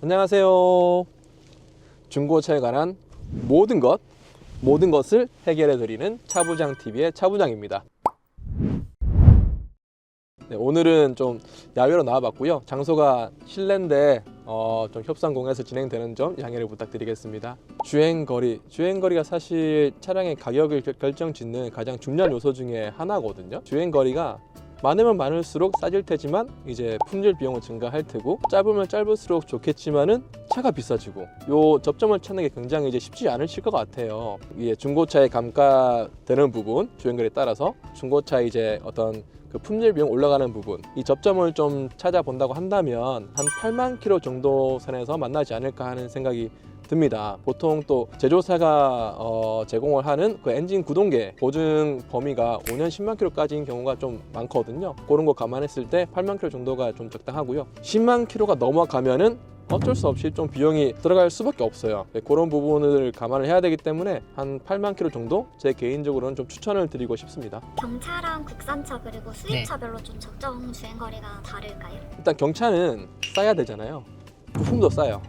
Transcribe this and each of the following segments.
안녕하세요. 중고차에 관한 모든 것을 해결해 드리는 차부장TV의 차부장입니다. 네, 오늘은 좀 야외로 나와봤고요. 장소가 실내인데 좀 협상공에서 진행되는 점 양해를 부탁드리겠습니다. 주행거리가 사실 차량의 가격을 결정짓는 가장 중요한 요소 중에 하나거든요. 주행거리가 많으면 많을수록 싸질 테지만 이제 품질 비용은 증가할 테고, 짧으면 짧을수록 좋겠지만은 차가 비싸지고, 요 접점을 찾는 게 굉장히 이제 쉽지 않으실 것 같아요. 이게 중고차의 감가되는 부분, 주행거리에 따라서 중고차 이제 어떤 그 품질 비용 올라가는 부분, 이 접점을 좀 찾아본다고 한다면 한 8만 킬로 정도 선에서 만나지 않을까 하는 생각이 듭니다. 보통 또 제조사가 제공을 하는 그 엔진 구동계 보증 범위가 5년 10만 킬로까지인 경우가 좀 많거든요. 그런 거 감안했을 때 8만 킬로 정도가 좀 적당하고요. 10만 킬로가 넘어가면은 어쩔 수 없이 좀 비용이 들어갈 수밖에 없어요. 그런 부분을 감안을 해야 되기 때문에 한 8만 킬로 정도 제 개인적으로는 좀 추천을 드리고 싶습니다. 경차랑 국산차 그리고 수입차별로 좀 적정 주행거리가 다를까요? 일단 경차는 싸야 되잖아요. 부품도 싸요.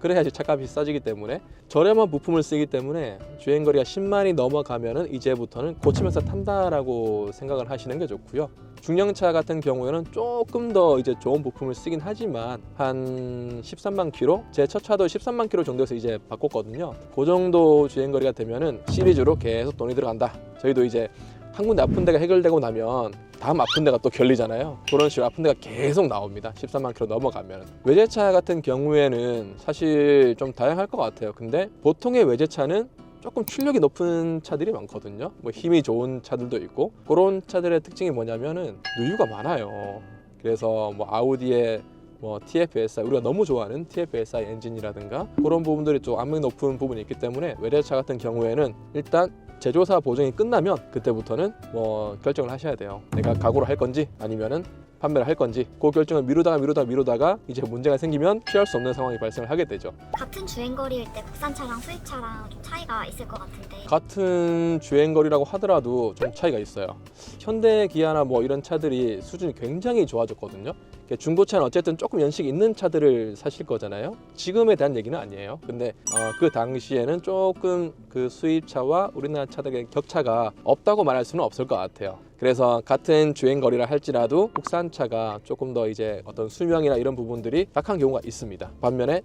그래야지 차값이 싸지기 때문에 저렴한 부품을 쓰기 때문에 주행거리가 10만이 넘어가면은 이제부터는 고치면서 탄다라고 생각을 하시는 게 좋고요. 중형차 같은 경우에는 조금 더 이제 좋은 부품을 쓰긴 하지만 한 13만 킬로, 제 첫 차도 13만 킬로 정도에서 이제 바꿨거든요. 그 정도 주행거리가 되면은 시리즈로 계속 돈이 들어간다. 저희도 이제 한 군데 아픈 데가 해결되고 나면 다음 아픈 데가 또 결리잖아요. 그런 식으로 아픈 데가 계속 나옵니다. 13만 킬로 넘어가면. 외제차 같은 경우에는 사실 좀 다양할 것 같아요. 근데 보통의 외제차는 조금 출력이 높은 차들이 많거든요. 뭐 힘이 좋은 차들도 있고, 그런 차들의 특징이 뭐냐면은 누유가 많아요. 그래서 뭐 아우디의 뭐 TFSI, 우리가 너무 좋아하는 TFSI 엔진이라든가 그런 부분들이 좀 압력이 높은 부분이 있기 때문에 외제차 같은 경우에는 일단 제조사 보증이 끝나면 그때부터는 뭐 결정을 하셔야 돼요. 내가 가구를 할 건지 아니면은 판매를 할 건지, 그 결정을 미루다가 이제 문제가 생기면 피할 수 없는 상황이 발생을 하게 되죠. 같은 주행거리일 때 국산차랑 수입차랑 좀 차이가 있을 것 같은데 같은 주행거리라고 하더라도 좀 차이가 있어요. 현대, 기아나 뭐 이런 차들이 수준이 굉장히 좋아졌거든요. 중고차는 어쨌든 조금 연식이 있는 차들을 사실 거잖아요. 지금에 대한 얘기는 아니에요. 근데 그 당시에는 조금 그 수입차와 우리나라 차들의 격차가 없다고 말할 수는 없을 것 같아요. 그래서 같은 주행거리라 할지라도 국산차가 조금 더 이제 어떤 수명이나 이런 부분들이 약한 경우가 있습니다. 반면에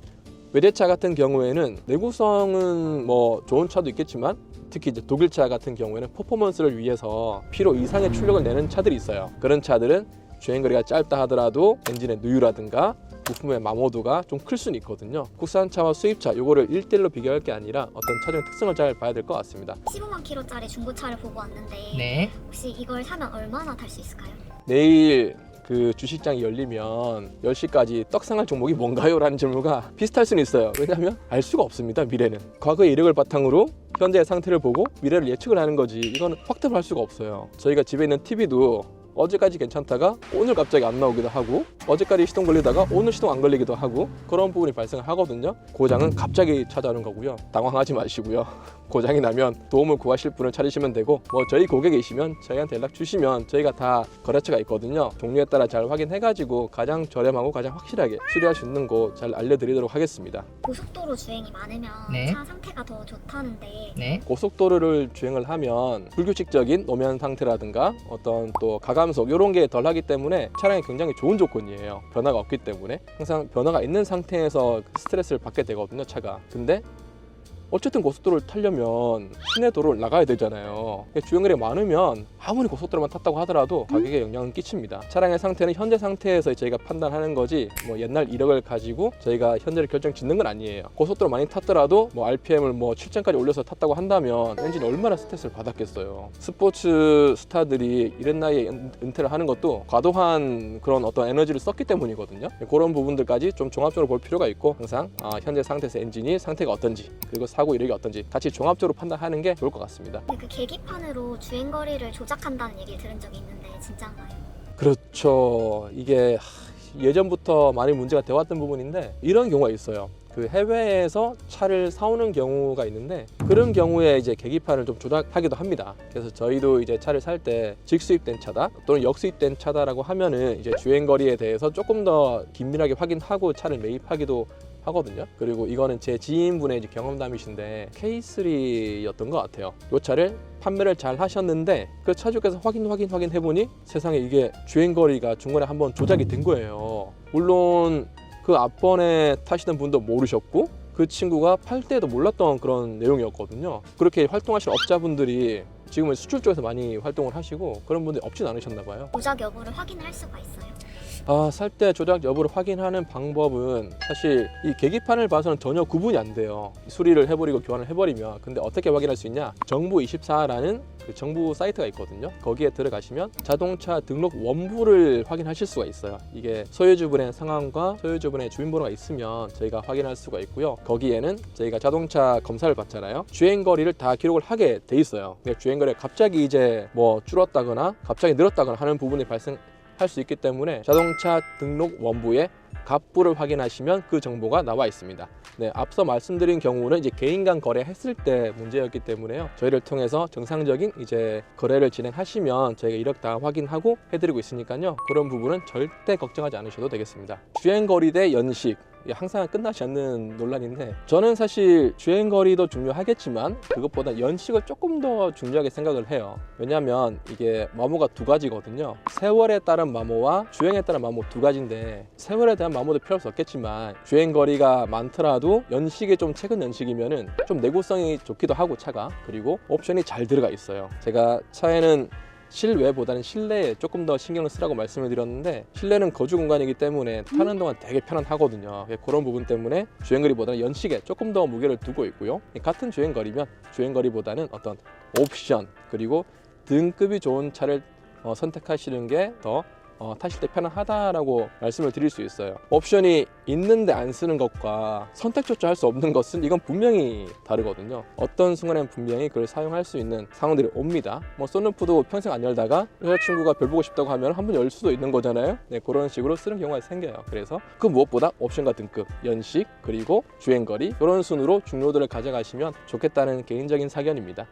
외제차 같은 경우에는 내구성은 뭐 좋은 차도 있겠지만, 특히 이제 독일차 같은 경우에는 퍼포먼스를 위해서 필요 이상의 출력을 내는 차들이 있어요. 그런 차들은 주행거리가 짧다 하더라도 엔진의 누유라든가 부품의 마모도가 좀 클 수는 있거든요. 국산차와 수입차 요거를 1대1로 비교할 게 아니라 어떤 차종의 특성을 잘 봐야 될 것 같습니다. 15만 킬로짜리 중고차를 보고 왔는데 네. 혹시 이걸 사면 얼마나 탈 수 있을까요? 내일 그 주식장이 열리면 10시까지 떡상할 종목이 뭔가요? 라는 질문과 비슷할 수는 있어요. 왜냐하면 알 수가 없습니다. 미래는 과거의 이력을 바탕으로 현재의 상태를 보고 미래를 예측을 하는 거지, 이거는 확답을 할 수가 없어요. 저희가 집에 있는 TV도 어제까지 괜찮다가 오늘 갑자기 안 나오기도 하고, 어제까지 시동 걸리다가 오늘 시동 안 걸리기도 하고, 그런 부분이 발생을 하거든요. 고장은 갑자기 찾아오는 거고요. 당황하지 마시고요. 고장이 나면 도움을 구하실 분을 찾으시면 되고, 뭐 저희 고객이시면 저희한테 연락 주시면 저희가 다 거래처가 있거든요. 종류에 따라 잘 확인해가지고 가장 저렴하고 가장 확실하게 수리할 수 있는 곳 잘 알려드리도록 하겠습니다. 고속도로 주행이 많으면 네. 차 상태가 더 좋다는데 네. 고속도로를 주행을 하면 불규칙적인 노면 상태라든가 어떤 또 가감속 이런 게 덜하기 때문에 차량이 굉장히 좋은 조건이에요. 변화가 없기 때문에 항상 변화가 있는 상태에서 스트레스를 받게 되거든요, 차가. 근데 어쨌든 고속도로를 타려면 시내 도로를 나가야 되잖아요. 주행거리가 많으면 아무리 고속도로만 탔다고 하더라도 가격에 영향을 끼칩니다. 차량의 상태는 현재 상태에서 저희가 판단하는 거지, 뭐 옛날 이력을 가지고 저희가 현재를 결정 짓는 건 아니에요. 고속도로 많이 탔더라도 뭐 RPM을 뭐 7,000까지 올려서 탔다고 한다면 엔진이 얼마나 스트레스를 받았겠어요. 스포츠 스타들이 이런 나이에 은퇴를 하는 것도 과도한 그런 어떤 에너지를 썼기 때문이거든요. 그런 부분들까지 좀 종합적으로 볼 필요가 있고, 항상 현재 상태에서 엔진이 상태가 어떤지, 그리고 사고 이력이 어떤지 같이 종합적으로 판단하는 게 좋을 것 같습니다. 근데 그 계기판으로 주행거리를 조작한다는 얘기를 들은 적이 있는데 진짜인가요? 그렇죠. 이게 예전부터 많이 문제가 되어왔던 부분인데, 이런 경우가 있어요. 그 해외에서 차를 사오는 경우가 있는데, 그런 경우에 이제 계기판을 좀 조작하기도 합니다. 그래서 저희도 이제 차를 살 때 직수입된 차다 또는 역수입된 차다라고 하면은 이제 주행거리에 대해서 조금 더 긴밀하게 확인하고 차를 매입하기도 하거든요. 그리고 이거는 제 지인분의 이제 경험담이신데 K3였던 것 같아요. 이 차를 판매를 잘 하셨는데 그 차주께서 확인해보니 세상에 이게 주행거리가 중간에 한번 조작이 된 거예요. 물론 그 앞번에 타시던 분도 모르셨고 그 친구가 팔 때도 몰랐던 그런 내용이었거든요. 그렇게 활동하시는 업자분들이 지금은 수출 쪽에서 많이 활동을 하시고 그런 분들이 없진 않으셨나 봐요. 조작 여부를 확인할 수가 있어요. 살 때 조작 여부를 확인하는 방법은 사실 이 계기판을 봐서는 전혀 구분이 안 돼요. 수리를 해버리고 교환을 해버리면. 근데 어떻게 확인할 수 있냐? 정부24라는 그 정부 사이트가 있거든요. 거기에 들어가시면 자동차 등록 원부를 확인하실 수가 있어요. 이게 소유주분의 상황과 소유주분의 주민번호가 있으면 저희가 확인할 수가 있고요. 거기에는 저희가 자동차 검사를 받잖아요. 주행거리를 다 기록을 하게 돼 있어요. 근데 주행거리가 갑자기 이제 뭐 줄었다거나 갑자기 늘었다거나 하는 부분이 발생할 수 있기 때문에 자동차 등록 원부에 갑부를 확인하시면 그 정보가 나와 있습니다. 네, 앞서 말씀드린 경우는 이제 개인 간 거래했을 때 문제였기 때문에요. 저희를 통해서 정상적인 이제 거래를 진행하시면 저희가 이력 다 확인하고 해드리고 있으니까요. 그런 부분은 절대 걱정하지 않으셔도 되겠습니다. 주행거리 대 연식. 항상 끝나지 않는 논란인데 저는 사실 주행거리도 중요하겠지만 그것보다 연식을 조금 더 중요하게 생각을 해요. 왜냐하면 이게 마모가 두 가지거든요. 세월에 따른 마모와 주행에 따른 마모 두 가지인데 세월에 대한 마모도 필요 없겠지만 주행거리가 많더라도 연식이 좀 최근 연식이면은 좀 내구성이 좋기도 하고 차가 그리고 옵션이 잘 들어가 있어요. 제가 차에는 실외보다는 실내에 조금 더 신경을 쓰라고 말씀을 드렸는데 실내는 거주 공간이기 때문에 타는 동안 되게 편안하거든요. 그런 부분 때문에 주행거리보다는 연식에 조금 더 무게를 두고 있고요. 같은 주행거리면 주행거리보다는 어떤 옵션 그리고 등급이 좋은 차를 선택하시는 게 더 타실 때 편안하다라고 말씀을 드릴 수 있어요. 옵션이 있는데 안 쓰는 것과 선택조차 할 수 없는 것은 이건 분명히 다르거든요. 어떤 순간에는 분명히 그걸 사용할 수 있는 상황들이 옵니다. 뭐 썬루프도 평생 안 열다가 여자친구가 별 보고 싶다고 하면 한번 열 수도 있는 거잖아요. 네, 그런 식으로 쓰는 경우가 생겨요. 그래서 그 무엇보다 옵션과 등급, 연식, 그리고 주행거리 이런 순으로 중요도를 가져가시면 좋겠다는 개인적인 사견입니다.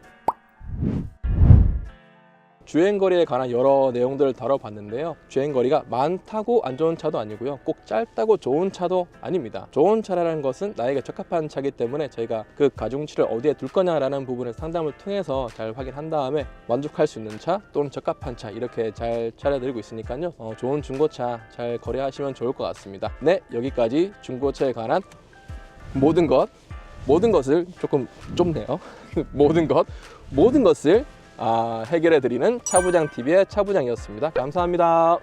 주행거리에 관한 여러 내용들을 다뤄봤는데요. 주행거리가 많다고 안 좋은 차도 아니고요. 꼭 짧다고 좋은 차도 아닙니다. 좋은 차라는 것은 나에게 적합한 차이기 때문에 저희가 그 가중치를 어디에 둘 거냐라는 부분을 상담을 통해서 잘 확인한 다음에 만족할 수 있는 차 또는 적합한 차 이렇게 잘 차려드리고 있으니까요. 좋은 중고차 잘 거래하시면 좋을 것 같습니다. 네, 여기까지 중고차에 관한 모든 것을 조금 좁네요. 모든 것을 해결해드리는 차부장TV의 차부장이었습니다. 감사합니다.